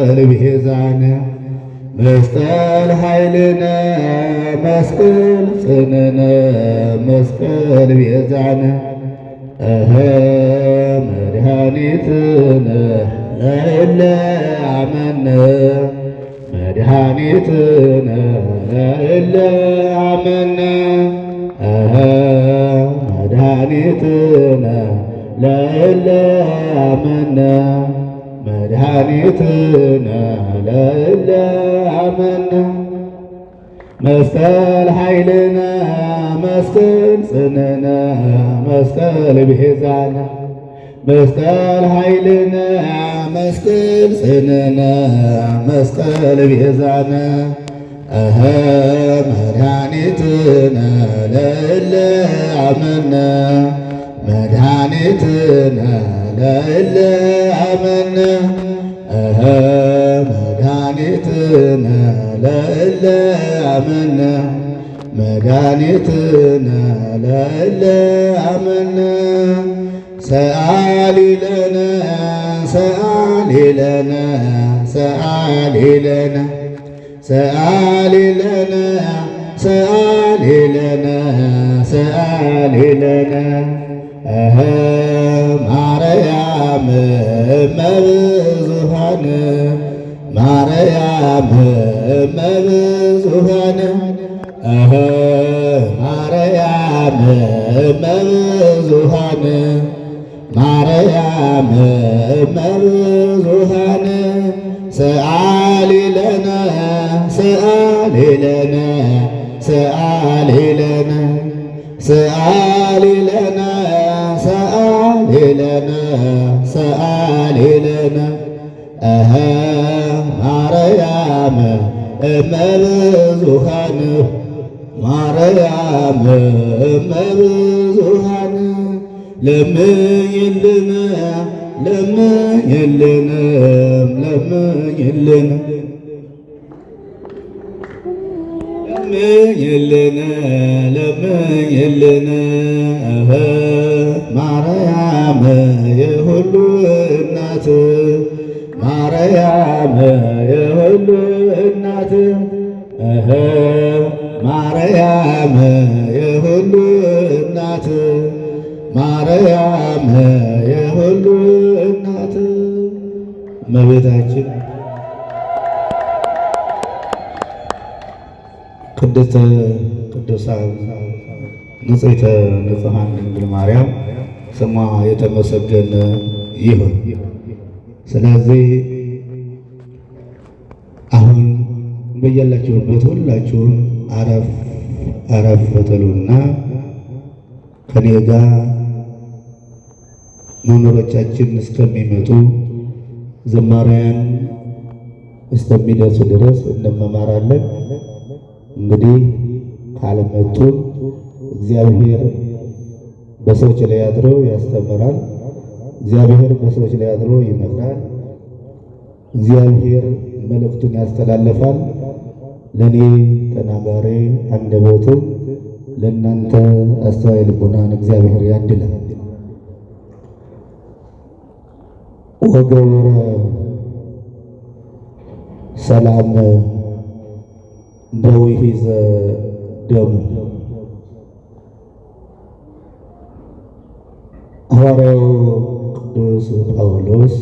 መስቀል ቤዛነ መስቀል ኃይልነ መስቀል ጽንዕነ መስቀል ቤዛነ መድኃኒትነ ለእለ አመነ መድኃኒትነ ለእለ አመነ መድኃኒትነ ለእለ አመነ መድኃኒትነ ለእለ አመነ መስቀል ኃይልነ መስቀል ጽንዕነ መስቀል ቤዛነ መስቀል ኃይልነ መስቀል ጽንዕነ መስቀል ቤዛነ መድኃኒትነ ለእለ አመነ መድኃኒትነ ለእለ አመነ መድኃኒትነ ለእለ አመነ መድኃኒትነ ለእለ አመነ ሰአሊ ለነ ሰአሊ ለነ ሰአሊ ለነ ሰአሊ ለነ ሰአሊ ለነ ሰአሊ ለነ ማርያም እመብዙኃን ማርያም እመብዙኃን ማርያም እመብዙኃን ማርያም እመብዙኃን ሰአሊ ለነ ሰአሊ ለነ ሰአሊ ለነ ሰአሊ ለነ ሰአሊ ለነ ሰአሊ ለነ ማርያም እመብዙኃን ማርያም እመብዙኃን ለምኝልን ለምኝልን ለምኝልን ለምኝልን ለምኝልን ማርያም የሁሉ እናት ማርያም የሁሉ እናት ማርያም የሁሉ እናት ማርያም የሁሉ እናት እመቤታችን ቅድስተ ቅዱሳን ንጽሕተ ንጹሐን ድንግል ማርያም ስሟ የተመሰገነ ይሁን። ስለዚህ አሁን በያላችሁበት ሁላችሁም አረፍ አረፍ በሉና ከኔ ጋር መምህሮቻችን እስከሚመጡ ዘማሪያን እስከሚደርሱ ድረስ እንመማራለን። እንግዲህ ካልመጡ እግዚአብሔር በሰዎች ላይ አድሮ ያስተምራል። እግዚአብሔር በሰዎች ላይ አድሮ ይመክራል። እግዚአብሔር መልእክቱን ያስተላልፋል። ለኔ ተናጋሪ አንደበትን ለእናንተ አስተዋይ ልቡናን እግዚአብሔር ያድላል። ወገብረ ሰላም በውሒዘ ደሙ ሐዋርያው ቅዱስ ጳውሎስ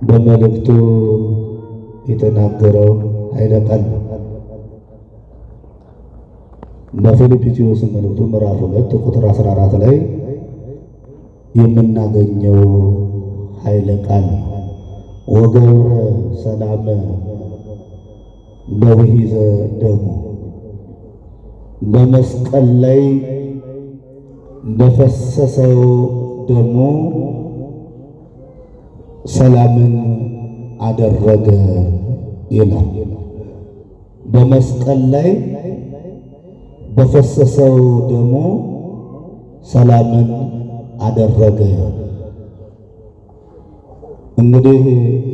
በመልእክቱ የተናገረው ኃይለ ቃል በፊልጵስዩስ መልእክቱ ምዕራፍ 2 ቁጥር 14 ላይ የምናገኘው ኃይለ ቃል ወገብረ ሰላም በውሒዘ ደሙ በመስቀል ላይ በፈሰሰው ደሙ ሰላምን አደረገ ይላል። በመስቀል ላይ በፈሰሰው ደሙ ሰላምን አደረገ። እንግዲህ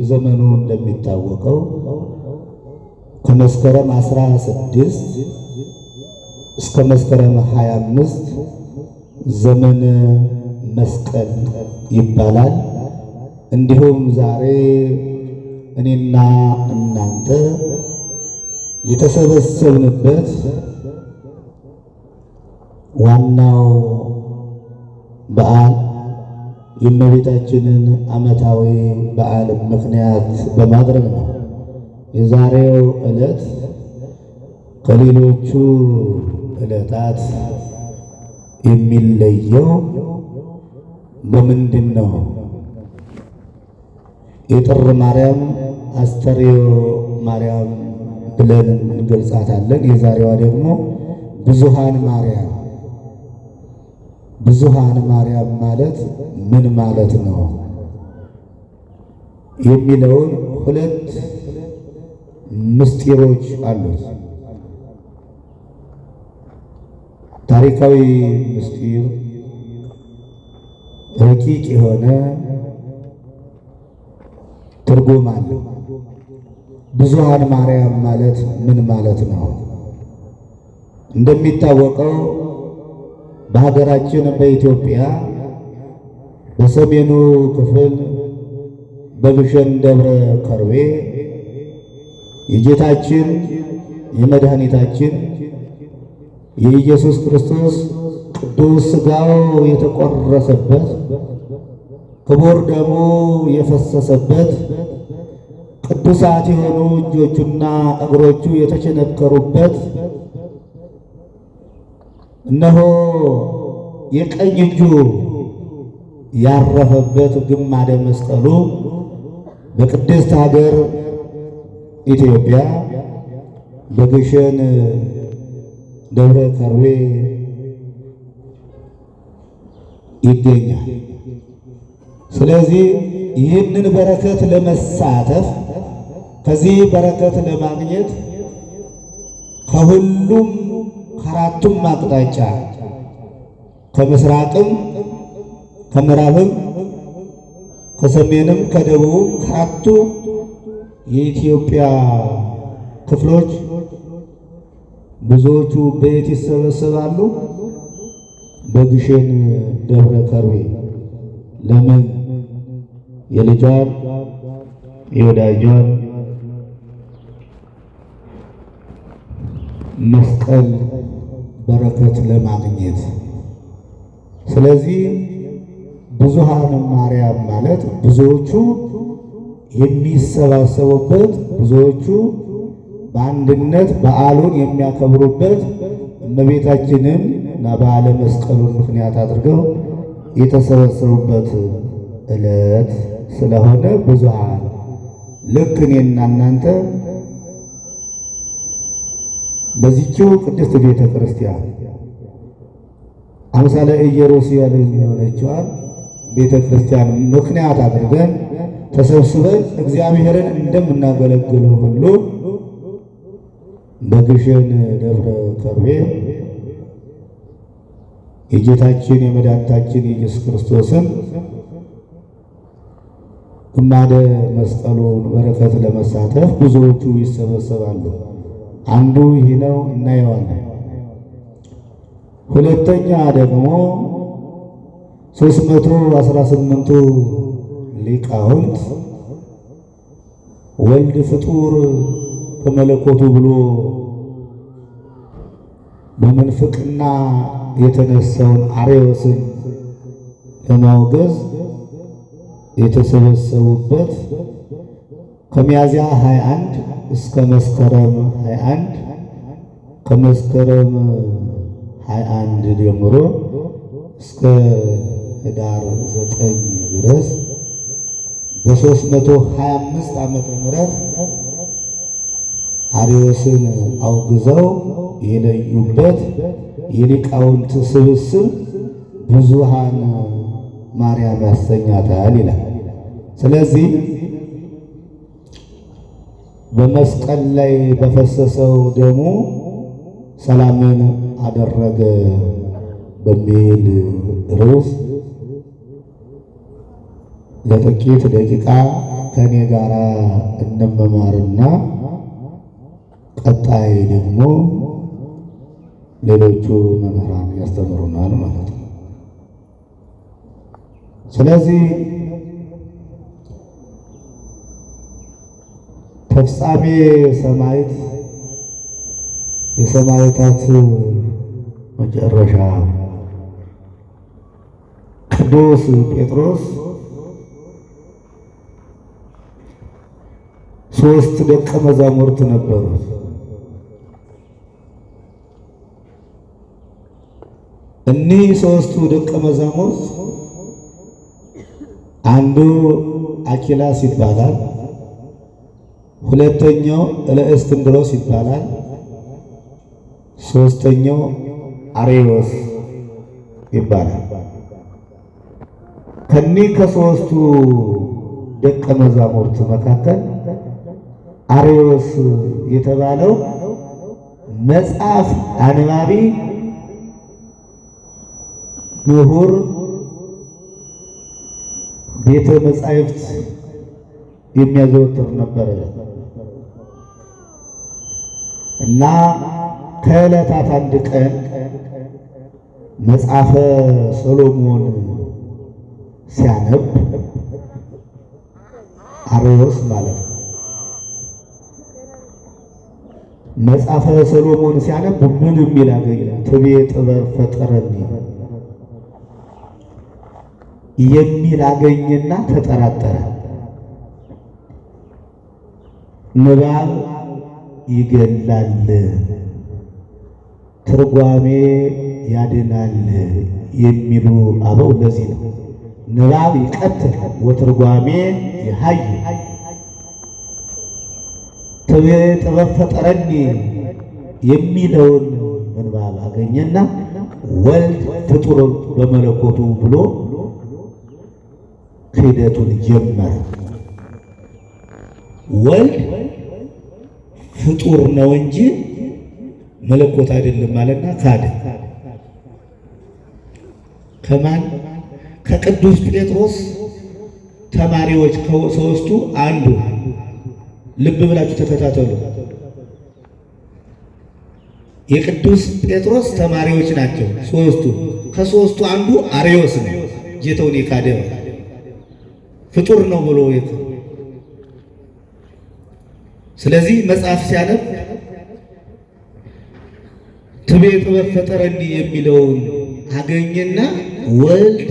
ዘመኑ እንደሚታወቀው ከመስከረም 16 እስከ መስከረም 25 ዘመነ መስቀል ይባላል። እንዲሁም ዛሬ እኔና እናንተ የተሰበሰብንበት ዋናው በዓል የእመቤታችንን ዓመታዊ በዓል ምክንያት በማድረግ ነው። የዛሬው ዕለት ከሌሎቹ ዕለታት የሚለየው በምንድን ነው? የጥር ማርያም አስተርዮ ማርያም ብለን እንገልጻታለን። የዛሬዋ ደግሞ ብዙኃን ማርያም። ብዙኃን ማርያም ማለት ምን ማለት ነው የሚለውን ሁለት ምስጢሮች አሉት። ታሪካዊ ምስጢር፣ ረቂቅ የሆነ ትርጉም አለው። ብዙኃን ማርያም ማለት ምን ማለት ነው? እንደሚታወቀው በሀገራችን በኢትዮጵያ በሰሜኑ ክፍል በግሸን ደብረ ከርቤ የጌታችን የመድኃኒታችን የኢየሱስ ክርስቶስ ቅዱስ ሥጋው የተቆረሰበት ክቡር ደሙ የፈሰሰበት ቅዱሳት የሆኑ እጆቹና እግሮቹ የተቸነከሩበት እነሆ የቀኝ እጁ ያረፈበት ግማደ መስቀሉ በቅድስት ሀገር ኢትዮጵያ በግሸን ደብረ ከርቤ ይገኛል። ስለዚህ ይህንን በረከት ለመሳተፍ ከዚህ በረከት ለማግኘት ከሁሉም ከአራቱም አቅጣጫ ከምስራቅም ከምዕራብም ከሰሜንም ከደቡብም ከአራቱ የኢትዮጵያ ክፍሎች ብዙዎቹ በየት ይሰበሰባሉ? በግሸን ደብረ ከርቤ። ለምን? የልጇን የወዳጇን መስቀል በረከት ለማግኘት። ስለዚህ ብዙኃን ማርያም ማለት ብዙዎቹ የሚሰባሰቡበት፣ ብዙዎቹ በአንድነት በዓሉን የሚያከብሩበት እመቤታችንን እና በዓለ መስቀሉን ምክንያት አድርገው የተሰበሰቡበት ዕለት ስለሆነ ብዙኃን ልክ እኔና እናንተ በዚህችው ቅድስት ቤተ ክርስቲያን አምሳለ ኢየሩሳሌም የሆነችዋን ቤተ ክርስቲያን ምክንያት አድርገን ተሰብስበን እግዚአብሔርን እንደምናገለግለው ሁሉ በግሸን ደብረ ከርቤ የጌታችን የመድኃኒታችን የኢየሱስ ክርስቶስን ግማደ መስቀሉን በረከት ለመሳተፍ ብዙዎቹ ይሰበሰባሉ። አንዱ ይህ ነው፣ እናየዋለን። ሁለተኛ ደግሞ 318ቱ ሊቃውንት ወልድ ፍጡር ከመለኮቱ ብሎ በመንፍቅና የተነሳውን አርዮስን ለማውገዝ የተሰበሰቡበት ከሚያዝያ 21 እስከ መስከረም 21 ከመስከረም 21 ጀምሮ እስከ ህዳር 9 ድረስ በ325 ዓመተ ምህረት አርዮስን አውግዘው የለዩበት የሊቃውንት ስብስብ ብዙኃን ማርያም ያሰኛታል ይላል። ስለዚህ በመስቀል ላይ በፈሰሰው ደሙ ሰላምን አደረገ በሚል ርዕስ ለጥቂት ደቂቃ ከኔ ጋር እንመማርና ቀጣይ ደግሞ ሌሎቹ መምህራን ያስተምሩናል ማለት ነው። ስለዚህ ተፍጻሜ ሰማዕት የሰማዕታት መጨረሻ ቅዱስ ጴጥሮስ 3 ደቀ መዛሙርት ነበሩት። እኒህ 3ቱ ደቀ መዛሙርት አንዱ አኪላስ ይባላል፣ ሁለተኛው እለእስክንድሮስ ይባላል፣ ሶስተኛው አርዮስ ይባላል። ከኒህ ከ3ቱ ደቀ መዛሙርት መካከል አርዮስ የተባለው መጽሐፍ አንባቢ ምሁር ቤተ መጻሕፍት የሚያዘወትር ነበር እና ከዕለታት አንድ ቀን መጽሐፈ ሰሎሞን ሲያነብ አርዮስ ማለት ነው። መጽሐፈ ሰሎሞን ሲያነብ ምን የሚል አገኘ? ትቤ ጥበብ ፈጠረኒ የሚል አገኘና ተጠራጠረ። ንባብ ይገላል፣ ትርጓሜ ያድናል የሚሉ አበው ለዚህ ነው። ንባብ ይቀትል ወትርጓሜ ይሃይ። ትቤ ጥበብ ፈጠረኒ የሚለውን ንባብ አገኘና ወልድ ፍጡር በመለኮቱ ብሎ ክህደቱን ጀመረ። ወልድ ፍጡር ነው እንጂ መለኮት አይደለም ማለትና ካደ። ከማን? ከቅዱስ ጴጥሮስ ተማሪዎች ከ3ቱ አንዱ። ልብ ብላችሁ ተከታተሉ። የቅዱስ ጴጥሮስ ተማሪዎች ናቸው 3ቱ። ከ3ቱ አንዱ አርዮስ ነው። ጌታውን የካደ ፍጡር ነው ብሎ ስለዚህ መጽሐፍ ሲያነብ ትቤ ጥበብ ፈጠረኒ የሚለውን አገኘና ወልድ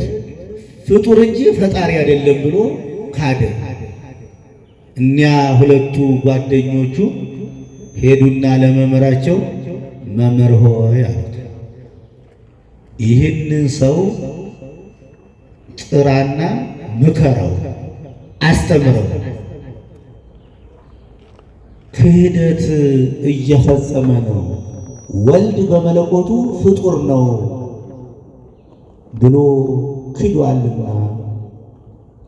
ፍጡር እንጂ ፈጣሪ አይደለም ብሎ ካደ። እኒያ 2ቱ ጓደኞቹ ሄዱና ለመምህራቸው መምህር ሆይ አሉት፣ ይህንን ሰው ጥራና ምከረው፣ አስተምረው፣ ክህደት እየፈጸመ ነው፣ ወልድ በመለኮቱ ፍጡር ነው ብሎ ክዷልና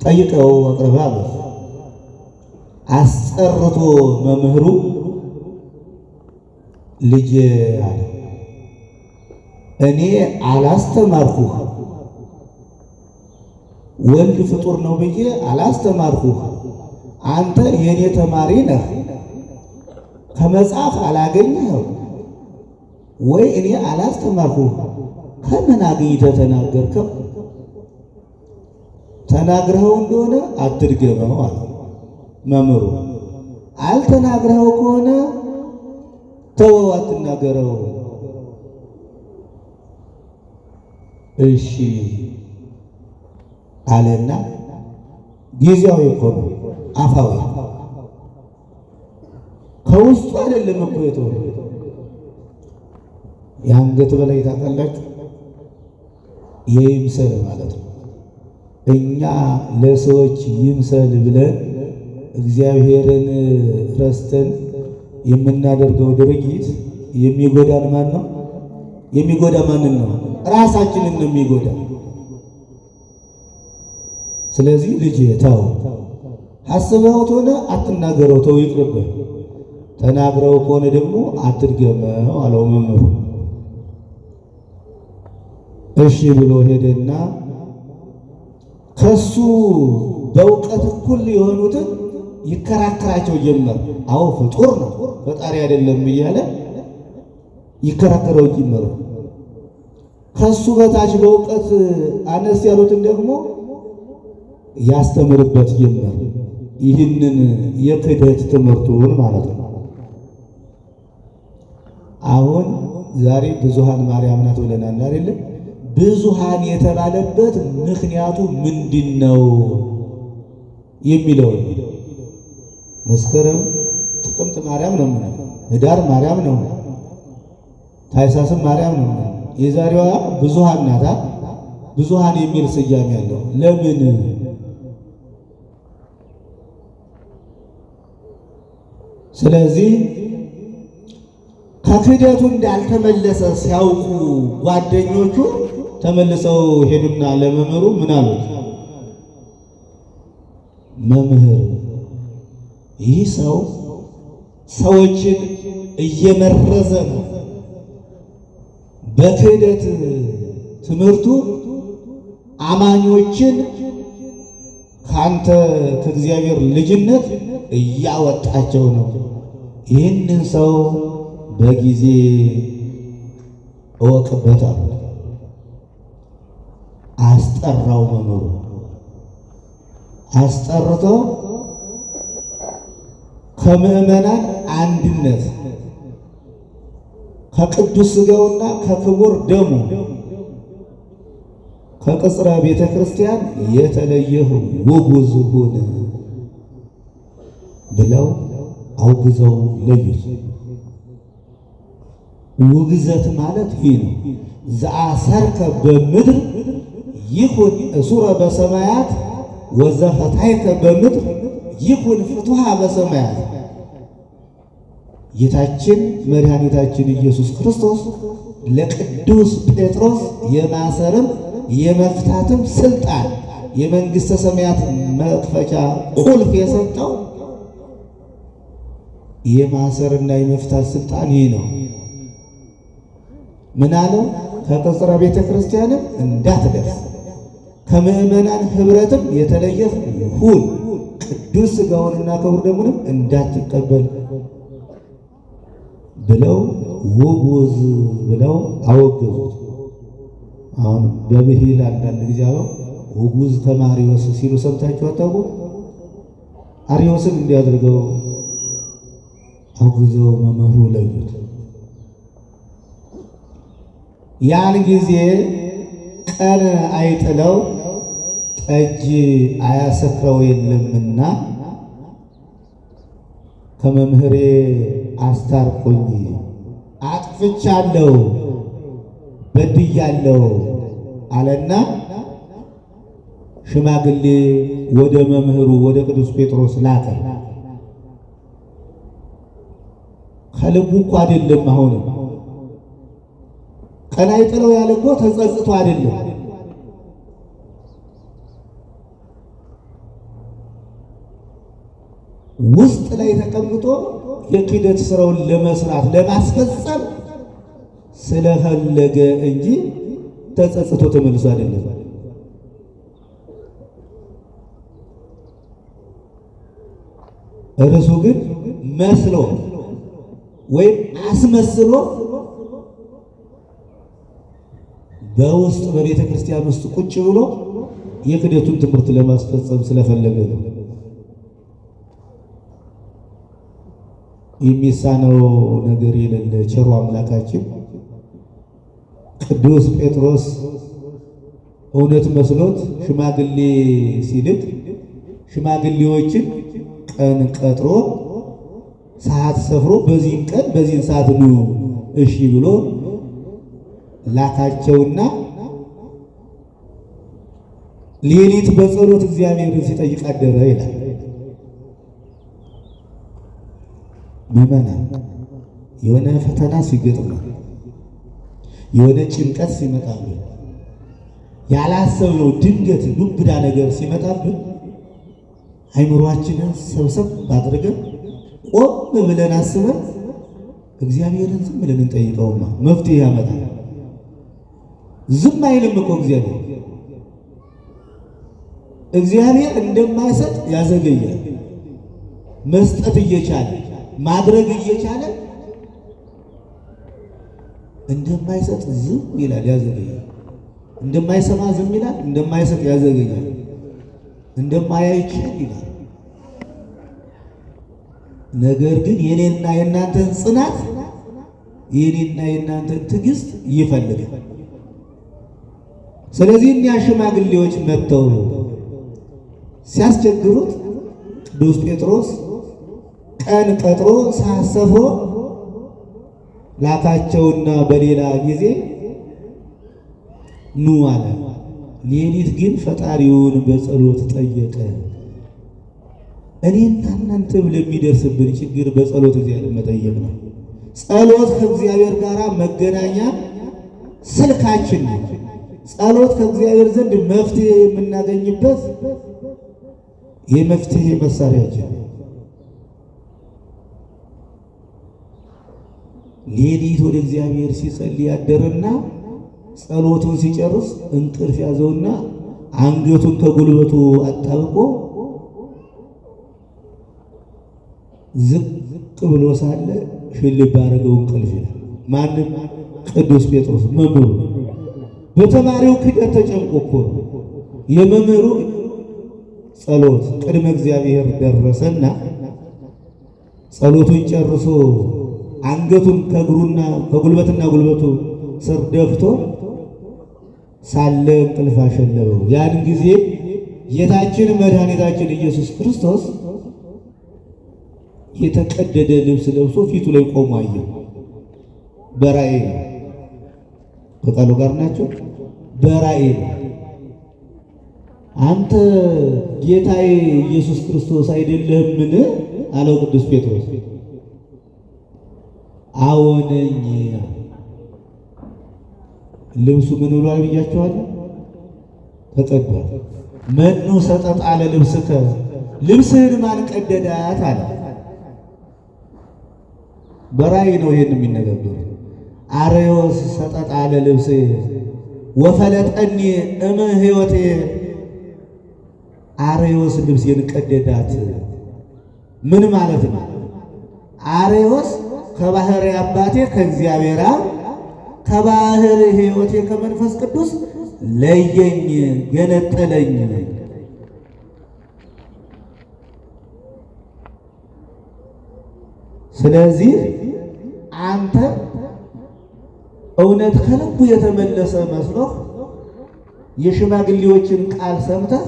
ጠይቀው አቅርባ አስጠርቶ መምህሩ ልጅ አለ፣ እኔ አላስተማርኩህ፣ ወልድ ፍጡር ነው ብዬ አላስተማርኩህ። አንተ የኔ ተማሪ ነህ፣ ከመጽሐፍ አላገኘኸው ወይ? እኔ አላስተማርኩህ፣ ከምን አግኝተህ ተናገርከው? ተናግረኸው እንደሆነ አትድገመው አለ መምህሩ። አልተናግረኸው ከሆነ ተወው፣ አትናገረው። እሺ አለና ጊዜያዊ እኮ ነው፣ አፋዊ ከውስጡ አይደለም እኮ የተወው። የአንገት በላይ ታውቃላችሁ፣ የይምሰል ማለት ነው። እኛ ለሰዎች ይምሰል ብለን እግዚአብሔርን ረስተን የምናደርገው ድርጊት የሚጎዳን ማን ነው? የሚጎዳ ማንን ነው? ራሳችንን ነው የሚጎዳ። ስለዚህ ልጅ ተው፣ አስበው ከሆነ አትናገረው፣ ተው ይቅርብህ። ተናግረው ከሆነ ደግሞ አትድገመው አለው መምህሩ። እሺ ብሎ ሄደና ከሱ በእውቀት እኩል የሆኑትን ይከራከራቸው ጀመር። አዎ ፍጡር ነው ፈጣሪ አይደለም እያለ ይከራከረው ጀመር። ከሱ በታች በእውቀት አነስ ያሉትን ደግሞ ያስተምርበት ጀመር። ይህንን የክህደት ትምህርቱን ማለት ነው። አሁን ዛሬ ብዙሃን ማርያም ናት ብለናል አይደል? ብዙሃን የተባለበት ምክንያቱ ምንድነው የሚለው መስከረም ጥቅምት ማርያም ነው፣ ህዳር ማርያም ነው፣ ታኅሳስም ማርያም ነው። የዛሬዋ ብዙሃን ናታ። ብዙሃን የሚል ስያሜ ያለው ለምን? ስለዚህ ከክህደቱ እንዳልተመለሰ ሲያውቁ ጓደኞቹ ተመልሰው ሄዱና ለመምህሩ ምን አሉት? መምህር፣ ይህ ሰው ሰዎችን እየመረዘ ነው፣ በክህደት ትምህርቱ አማኞችን ካንተ ከእግዚአብሔር ልጅነት እያወጣቸው ነው። ይህንን ሰው በጊዜ እወቅበታል። አስጠራው። መምህሩ አስጠርቶ ከምዕመናን አንድነት ከቅዱስ ሥጋውና ከክቡር ደሙ ከቅጽረ ቤተ ክርስቲያን የተለየህ ውጉዝ ሁን ብለው አውግዘው ለዩት። ውግዘት ማለት ይህ ነው። ዘአሰርከ በምድር ይኩን እሱረ በሰማያት ወዘፈታይከ በምድር ይኩን ፍቱሃ በሰማያት። ጌታችን መድኃኒታችን ኢየሱስ ክርስቶስ ለቅዱስ ጴጥሮስ የማሰርም የመፍታትም ስልጣን የመንግሥተ ሰማያት መክፈቻ ቁልፍ የሰጠው የማሰርና የመፍታት ስልጣን ይህ ነው። ምን አለው? ከቅጽረ ቤተ ክርስቲያንም እንዳትደርስ ከምዕመናን ኅብረትም የተለየህ ሁን፣ ቅዱስ ሥጋውንና ክቡር ደሙንም እንዳትቀበል ብለው ውጉዝ ብለው አወገዙት። አሁን በብሂል አንዳንድ ጊዜ አለው ውጉዝ ከማሪዎስ ሲሉ ሰምታችሁ አታውቁ? አሪዎስን እንዲያደርገው አውግዘው መምህሩ ለዩት። ያን ጊዜ ቀን አይጥለው ጠጅ አያሰክረው የለምና ከመምህሬ አስታርቁኝ፣ አጥፍቻለሁ፣ በድያለሁ አለና ሽማግሌ ወደ መምህሩ ወደ ቅዱስ ጴጥሮስ ላከ። ከልቡ እኮ አይደለም። አሁን ቀን አይጥለው ያለ እኮ ተጸጽቶ አይደለም። ውስጥ ላይ ተቀምጦ የክህደት ስራውን ለመስራት ለማስፈጸም ስለፈለገ እንጂ ተጸጽቶ ተመልሶ አይደለም። እርሱ ግን መስሎ ወይም አስመስሎ በውስጥ በቤተ ክርስቲያን ውስጥ ቁጭ ብሎ የክህደቱን ትምህርት ለማስፈጸም ስለፈለገ ነው። የሚሳነው ነገር የሌለ ቸሩ አምላካችን ቅዱስ ጴጥሮስ እውነት መስሎት ሽማግሌ ሲልክ ሽማግሌዎችን ቀን ቀጥሮ ሰዓት ሰፍሮ በዚህን ቀን በዚህን ሰዓት ነው እሺ ብሎ ላካቸውና ሌሊት በጸሎት እግዚአብሔርን ሲጠይቅ አደረ ይላል። ምዕመናን የሆነ ፈተና ሲገጥም የሆነ ጭንቀት ሲመጣብን ያላሰብነው ድንገት ዱብዳ ነገር ሲመጣብን አይምሮአችንን ሰብሰብ አድርገን ቆም ብለን አስበን እግዚአብሔርን ዝም ብለን እንጠይቀውማ መፍትሄ ያመጣል። ዝም አይልም እኮ እግዚአብሔር እንደማይሰጥ ያዘገያል። መስጠት እየቻለ ማድረግ እየቻለ እንደማይሰጥ ዝም ይላል፣ ያዘገያል። እንደማይሰማ ዝም ይላል፣ እንደማይሰጥ ያዘገያል፣ እንደማያይ ይላል። ነገር ግን የኔና የእናንተን ጽናት የኔና የእናንተን ትዕግስት ይፈልጋል። ስለዚህ እኒያ ሽማግሌዎች መጥተው ሲያስቸግሩት ቅዱስ ጴጥሮስ ቀን ቀጥሮ ሳሰፎ ላካቸውና በሌላ ጊዜ ኑ አለ። ሌሊት ግን ፈጣሪውን በጸሎት ጠየቀ። እኔና እናንተ ለሚደርስብን ችግር በጸሎት እግዚአብሔር መጠየቅ ነው። ጸሎት ከእግዚአብሔር ጋር መገናኛ ስልካችን ነው። ጸሎት ከእግዚአብሔር ዘንድ መፍትሄ የምናገኝበት የመፍትሄ መሳሪያችን ነው። ሌሊት ወደ እግዚአብሔር ሲጸልይ ያደረና ጸሎቱን ሲጨርስ እንቅልፍ ያዘውና አንገቱን ከጉልበቱ አጣብቆ ዝቅ ብሎ ሳለ ሽልብ አደረገው እንቅልፍ ይላል። ማንም? ቅዱስ ጴጥሮስ መምህሩ። በተማሪው ክደት ተጨንቆ እኮ ነው። የመምህሩ ጸሎት ቅድመ እግዚአብሔር ደረሰና ጸሎቱን ጨርሶ አንገቱን ከጉልበትና ጉልበቱ ስር ደፍቶ ሳለ እንቅልፍ አሸለበው። ያን ጊዜ ጌታችን መድኃኒታችን ኢየሱስ ክርስቶስ የተቀደደ ልብስ ለብሶ ፊቱ ላይ ቆሞ አየው። በራእይ ነው። ከቃሉ ጋር ናቸው። በራእይ ነው። አንተ ጌታዬ ኢየሱስ ክርስቶስ አይደለህምን አለው ቅዱስ ጴጥሮስ። አዎነኝ። ልብሱ ምን ብሏል ብያችኋለሁ? ተቀዷል። መኑ ሰጠጥ አለ ልብስከ፣ ልብስህን ማን ቀደዳት አለ። በራእይ ነው ይሄን የሚነጋገሩ። አርዮስ ሰጠጥ አለ ልብስ ወፈለጠኒ እም ሕይወቴ፣ አርዮስ ልብሴን ቀደዳት። ምን ማለት ነው? አርዮስ ከባህር አባቴ ከእግዚአብሔር አብ ከባህር ሕይወቴ ከመንፈስ ቅዱስ ለየኝ፣ ገነጠለኝ። ስለዚህ አንተ እውነት ከልቡ የተመለሰ መስሎህ የሽማግሌዎችን ቃል ሰምተህ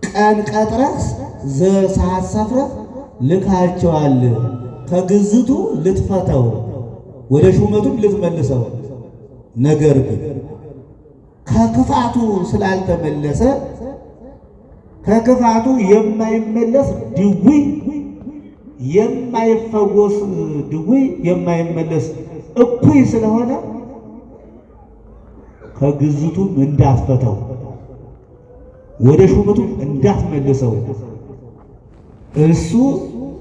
ቀን ቀጥረህ ዘሰዓት ሰፍረህ ልካቸዋል። ከግዝቱ ልትፈተው ወደ ሹመቱም ልትመልሰው። ነገር ግን ከክፋቱ ስላልተመለሰ ከክፋቱ የማይመለስ ድውይ፣ የማይፈወስ ድውይ፣ የማይመለስ እኩይ ስለሆነ ከግዝቱም እንዳትፈተው ወደ ሹመቱም እንዳትመልሰው። እሱ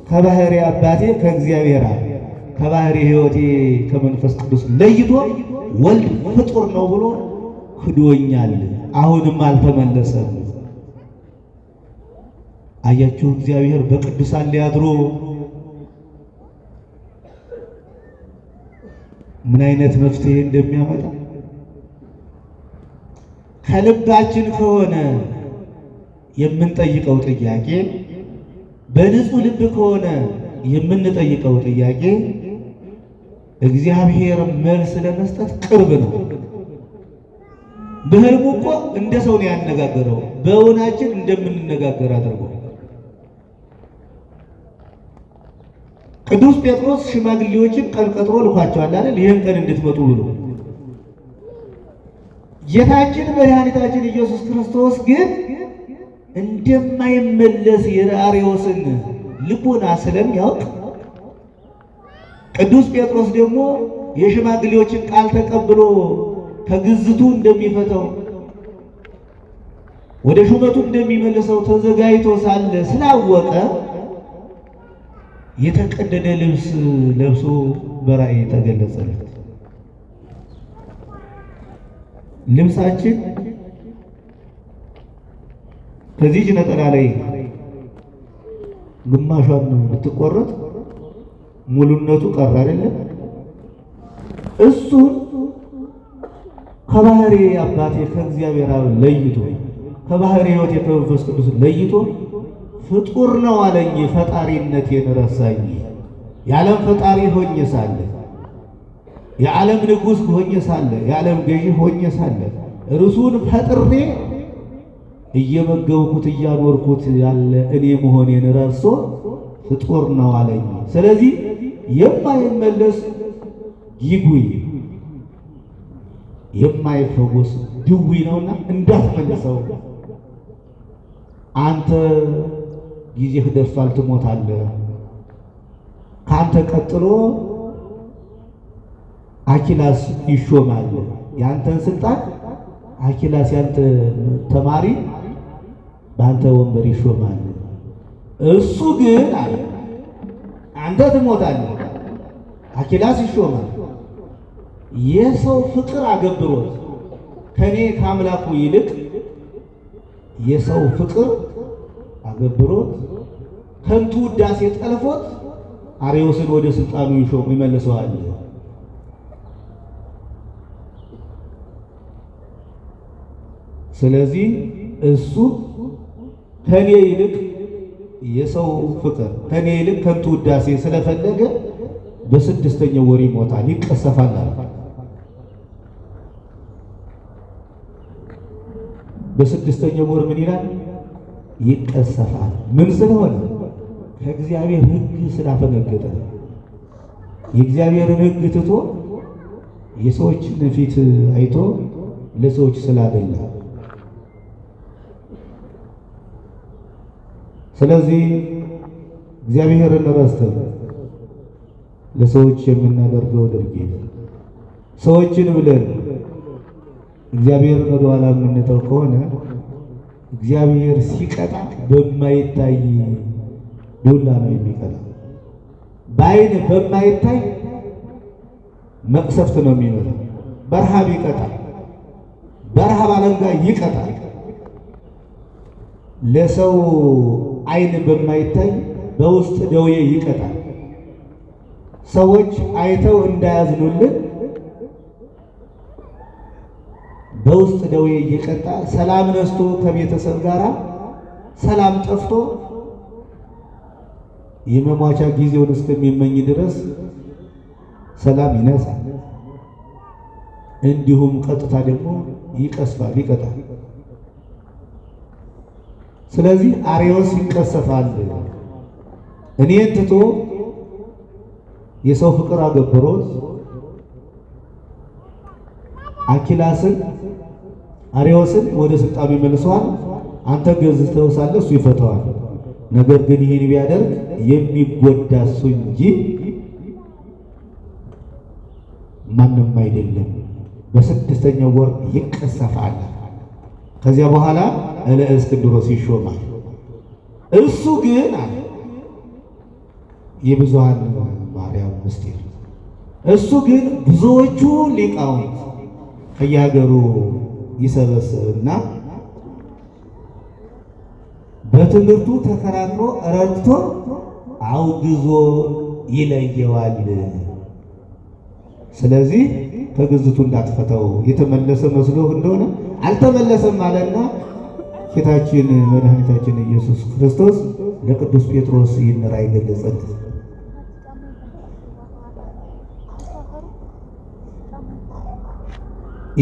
ከባህሪ አባቴ ከእግዚአብሔር አብ ከባህሪ ሕይወቴ ከመንፈስ ቅዱስ ለይቶ ወልድ ፍጡር ነው ብሎ ክዶኛል። አሁንም አልተመለሰም። አያችሁ፣ እግዚአብሔር በቅዱሳን ሊያድሮ ምን አይነት መፍትሄ እንደሚያመጣ። ከልባችን ከሆነ የምንጠይቀው ጥያቄ፣ በንጹህ ልብ ከሆነ የምንጠይቀው ጥያቄ እግዚአብሔር መልስ ለመስጠት ቅርብ ነው። በህልሙ እኮ እንደ ሰው ነው ያነጋገረው፣ በእውናችን እንደምንነጋገር አድርጎ። ቅዱስ ጴጥሮስ ሽማግሌዎችን ቀን ቀጥሮ ልኳቸዋል አይደል? ይህን ቀን እንድትመጡ ብሎ። ጌታችን መድኃኒታችን ኢየሱስ ክርስቶስ ግን እንደማይመለስ የአርዮስን ልቦና ስለሚያውቅ ቅዱስ ጴጥሮስ ደግሞ የሽማግሌዎችን ቃል ተቀብሎ ከግዝቱ እንደሚፈተው ወደ ሹመቱ እንደሚመልሰው ተዘጋጅቶ ሳለ ስላወቀ የተቀደደ ልብስ ለብሶ በራእይ ተገለጸለት። ልብሳችን ከዚህ ነጠላ ላይ ግማሿን ብትቆረጥ ሙሉነቱ ቀር አይደለም። እሱን ከባህሪ አባቴ ከእግዚአብሔር አብ ለይቶ ከባህሪ ሕይወቴ ከመንፈስ ቅዱስ ለይቶ ፍጡር ነው አለኝ ፈጣሪነቴን ረሳኝ። የዓለም ፈጣሪ ሆኜ ሳለ የዓለም ንጉሥ ሆኜ ሳለ የዓለም ገዢ ሆኜ ሳለ እርሱን ፈጥሬ እየመገብኩት እያኖርኩት ያለ እኔ መሆኔን ረስቶ ፍጡር ነው አለኝ። ስለዚህ የማይመለስ ይጉይ የማይፈወስ ድዊ ነውና እንዳትመልሰው። አንተ ጊዜህ ደርሷል፣ ትሞታለህ። ካንተ ቀጥሎ አኪላስ ይሾማል። ያንተን ስልጣን አኪላስ ያንተ ተማሪ በአንተ ወንበር ይሾማል። እሱ ግን አለ አንተ ትሞታለህ፣ አኪላስ ይሾማል። የሰው ፍቅር አገብሮት ከኔ ከአምላኩ ይልቅ የሰው ፍቅር አገብሮት ከንቱ ውዳሴ ጠልፎት አርዮስን ወደ ስልጣኑ ይሾም ይመልሰዋል። ስለዚህ እሱ ከኔ ይልቅ የሰው ፍቅር ከኔ ይልቅ ከንቱ ውዳሴ ስለፈለገ በስድስተኛው ወር ይሞታል፣ ይቀሰፋል። በስድስተኛው ወር ምን ይላል? ይቀሰፋል። ምን ስለሆነ? ከእግዚአብሔር ሕግ ስላፈነገጠ የእግዚአብሔርን ሕግ ትቶ የሰዎችን ፊት አይቶ ለሰዎች ስላደላ። ስለዚህ እግዚአብሔርን ረስተን ለሰዎች የምናደርገው ድርጊት ሰዎችን ብለን እግዚአብሔርን ወደ ኋላ የምንተው ከሆነ እግዚአብሔር ሲቀጣ በማይታይ ዱላ ነው የሚቀጣ። በዓይን በማይታይ መቅሰፍት ነው የሚመጣው። በረሃብ ይቀጣል፣ በረሃብ አለንጋ ይቀጣል። ለሰው ዓይን በማይታይ በውስጥ ደዌ ይቀጣል። ሰዎች አይተው እንዳያዝኑልን በውስጥ ደዌ እየቀጣ ሰላም ነስቶ ከቤተሰብ ጋር ሰላም ጠፍቶ የመሟቻ ጊዜውን እስከሚመኝ ድረስ ሰላም ይነሳል። እንዲሁም ቀጥታ ደግሞ ይቀስፋል፣ ይቀጣል። ስለዚህ አርዮስ ይቀሰፋል። እኔን ትቶ የሰው ፍቅር አገብሮት አኪላስን አርዮስን ወደ ስልጣኑ ይመልሰዋል። አንተ ገዝተው ሳለ እሱ ይፈተዋል። ነገር ግን ይህን ቢያደርግ የሚጎዳ እሱ እንጂ ማንም አይደለም። በስድስተኛው ወር ይቀሰፋል። ከዚያ በኋላ ለእስክንድሮስ ይሾማል። እሱ ግን የብዙሃን ማርያም ምስጢር እሱ ግን ብዙዎቹ ሊቃውንት ከየሀገሩ ይሰበስብና በትምህርቱ ተከራክሮ ረድቶ አውግዞ ይለየዋል። ስለዚህ ከግዝቱ እንዳትፈተው የተመለሰ መስሎ እንደሆነ አልተመለሰም አለና ጌታችን መድኃኒታችን ኢየሱስ ክርስቶስ ለቅዱስ ጴጥሮስ ይህን ራእይ ገለጸለት።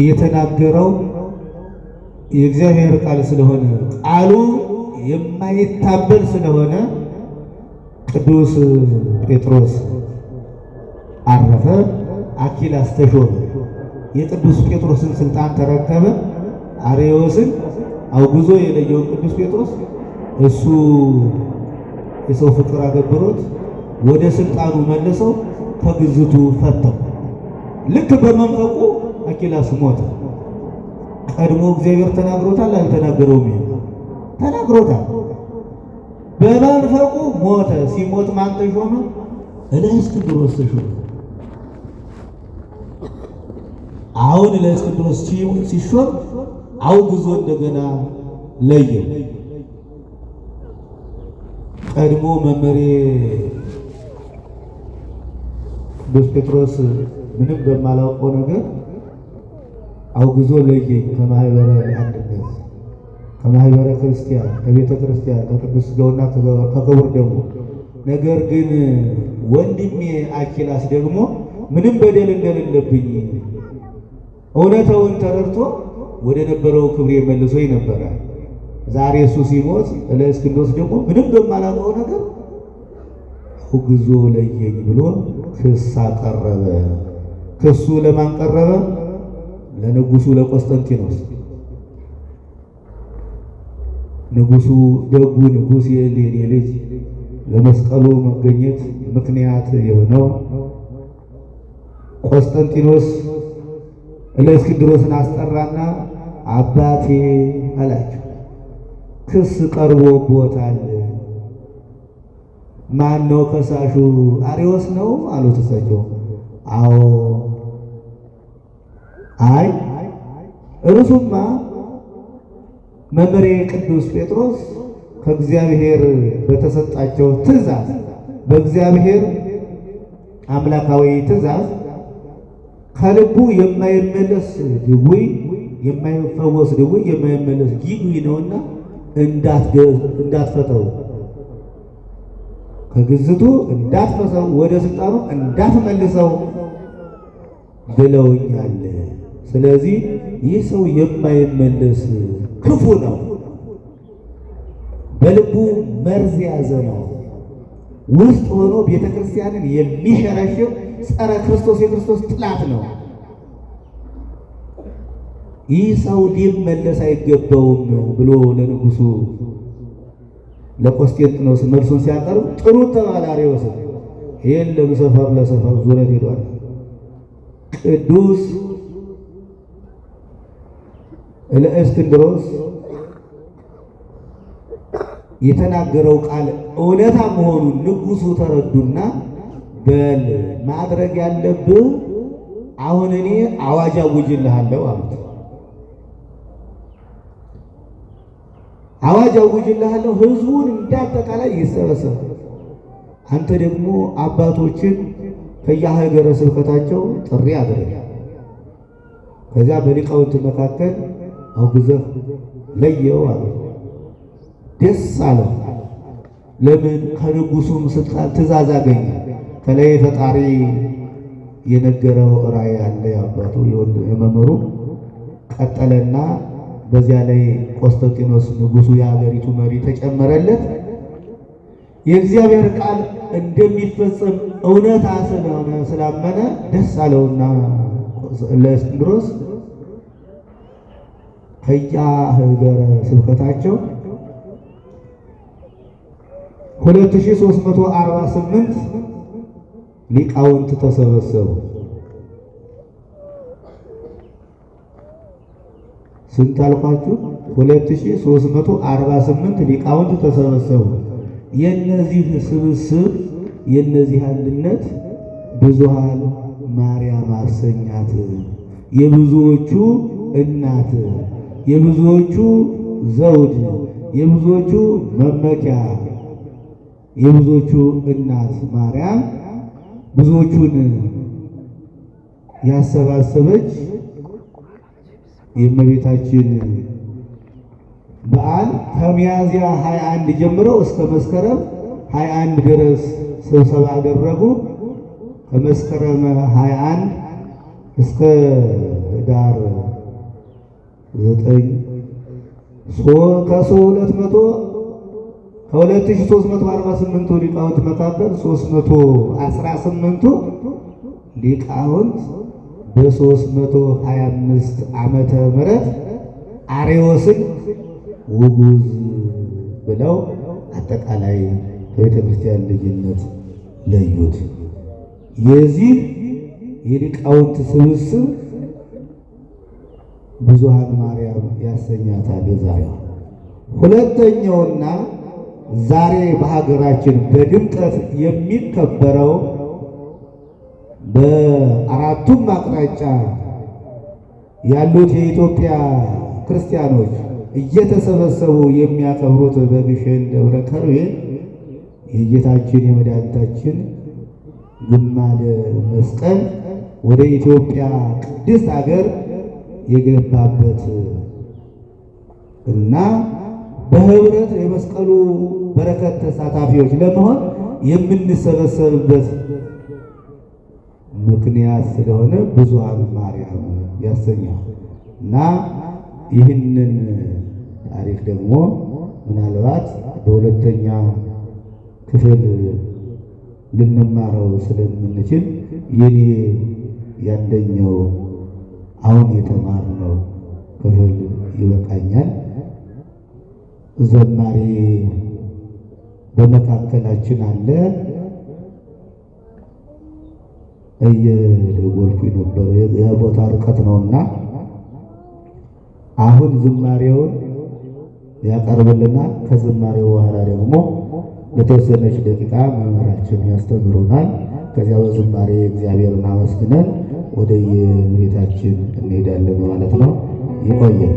የተናገረው የእግዚአብሔር ቃል ስለሆነ ቃሉ የማይታበል ስለሆነ ቅዱስ ጴጥሮስ አረፈ። አኪላስ ተሾመ። የቅዱስ ጴጥሮስን ስልጣን ተረከበ። አርዮስን አውግዞ የለየውን ቅዱስ ጴጥሮስ እሱ የሰው ፍቅር አገብሮት ወደ ስልጣኑ መለሰው፣ ከግዝቱ ፈተው። ልክ በመንፈቁ አኪላስ ሞተ። ቀድሞ እግዚአብሔር ተናግሮታል አልተናገረውም? ተናግሮታል። በመንፈቁ ሞተ። ሲሞት ማን ተሾመ? ለእስክንድሮስ ተሾመ። አሁን ለእስክንድሮስ ሲሾም አውግዞ እንደገና ለየው። ቀድሞ መመሬ ቅዱስ ጴጥሮስ ምንም በማላውቀው ነገር አውግዞ ለየኝ ከማህበረ አንድነት ከማህበረ ክርስቲያን ከቤተ ክርስቲያን ከቅዱስ ሥጋውና ከክቡር ደሙ። ነገር ግን ወንድሜ አኪላስ ደግሞ ምንም በደል እንደሌለብኝ እውነታውን ተረድቶ ወደ ነበረው ክብሬ መልሶኝ ነበረ። ዛሬ እሱ ሲሞት ለእስክንድሮስ ደግሞ ምንም በማላውቀው ነገር አውግዞ ለየኝ ብሎ ክስ አቀረበ። ክሱ ለማን ቀረበ? ለንጉሱ ለቆስጠንጢኖስ። ንጉሱ ደጉ ንጉስ የእሌኒ ልጅ ለመስቀሉ መገኘት ምክንያት የሆነው ቆስጠንጢኖስ ለእስክንድሮስን አስጠራና አባቴ አላቸው፣ ክስ ቀርቦበታል። ማን ነው ከሳሹ? አርዮስ ነው አሉት። እሳቸው አዎ። አይ እርሱማ መምህሬ ቅዱስ ጴጥሮስ ከእግዚአብሔር በተሰጣቸው ትእዛዝ በእግዚአብሔር አምላካዊ ትእዛዝ ከልቡ የማይመለስ ድውይ የማይፈወስ ድውይ የማይመለስ ጊጉይ ነውና እንዳትፈተው፣ ከግዝቱ እንዳትፈሰው፣ ወደ ስልጣኑ እንዳትመልሰው ብለውኛል። ስለዚህ ይህ ሰው የማይመለስ ክፉ ነው፣ በልቡ መርዝ ያዘ ነው፣ ውስጥ ሆኖ ቤተክርስቲያንን የሚሸረሽር ጸረ ክርስቶስ የክርስቶስ ጥላት ነው። ይህ ሰው ሊመለስ አይገባውም ብሎ ለንጉሱ ለቆስጠንጢኖስ መልሱን ሲያቀርብ ጥሩ ተባለ። አርዮስ የለም ሰፈር ለሰፈር ዙረት ሄዷል። ቅዱስ ለእስክንድሮስ የተናገረው ቃል እውነታ መሆኑን ንጉሱ ተረዱና በል ማድረግ ያለብህ አሁን እኔ አዋጅ አውጅልሃለሁ አሉት። አዋጅ አውጅልሃለሁ፣ ህዝቡን እንዳጠቃላይ ይሰበሰብ። አንተ ደግሞ አባቶችን ከየሀገረ ስብከታቸው ጥሪ አድርግ። ከዚያ በሊቃውንት መካከል አውግዘህ ለየው አሉ። ደስ አለው። ለምን? ከንጉሱም ስልጣን ትእዛዝ አገኘ። ከላይ ፈጣሪ የነገረው ራእይ አለ የአባቱ የመምህሩ። ቀጠለና በዚያ ላይ ቆስጠንጢኖስ ንጉሱ የሀገሪቱ መሪ ተጨመረለት። የእግዚአብሔር ቃል እንደሚፈጸም እውነታ ስለሆነ ስላመነ ደስ አለውና ለእስክንድሮስ ከየሀገረ ስብከታቸው 2348 ሊቃውንት ተሰበሰቡ። ስንት አልኳችሁ? 2348 ሊቃውንት ተሰበሰቡ። የነዚህ ስብስብ የነዚህ አንድነት ብዙሃን ማርያም አሰኛት፣ የብዙዎቹ እናት፣ የብዙዎቹ ዘውድ፣ የብዙዎቹ መመኪያ፣ የብዙዎቹ እናት ማርያም ብዙዎቹን ያሰባሰበች የእመቤታችን በዓል ከሚያዝያ 21 ጀምሮ እስከ መስከረም 21 ድረስ ስብሰባ አደረጉ። ከመስከረም 21 እስከ ኅዳር 9 ከ2348ቱ ሊቃውንት መካከል 318ቱ ሊቃውንት በ325 ዓመተ ምህረት አርዮስን ውጉዝ ብለው አጠቃላይ ከቤተ ክርስቲያን ልጅነት ለዩት። የዚህ የሊቃውንት ስብስብ ብዙሃን ማርያም ያሰኛታል የዛሬው። ሁለተኛውና ዛሬ በሀገራችን በድምቀት የሚከበረው በአራቱም አቅጣጫ ያሉት የኢትዮጵያ ክርስቲያኖች እየተሰበሰቡ የሚያከብሩት በግሸን ደብረ ከርቤ የጌታችን የመድኃኒታችን ግማደ መስቀል ወደ ኢትዮጵያ ቅድስት ሀገር የገባበት እና በህብረት የመስቀሉ በረከት ተሳታፊዎች ለመሆን የምንሰበሰብበት ምክንያት ስለሆነ ብዙኃን ማርያም ያሰኛል እና ይህንን ታሪክ ደግሞ ምናልባት በሁለተኛ ክፍል ልንማረው ስለምንችል የኔ ያንደኛው አሁን የተማርነው ክፍል ይበቃኛል። ዘማሪ በመካከላችን አለ። እየደወልኩኝ ነበር የቦታ ርቀት ነውና አሁን ዝማሬውን ያቀርብልናል። ከዝማሬው በኋላ ደግሞ ለተወሰነች ደቂቃ መምህራችን ያስተምሩናል። ከዚያ በዝማሬ እግዚአብሔርን አመስግነን ወደ የቤታችን እንሄዳለን ማለት ነው። ይቆየን።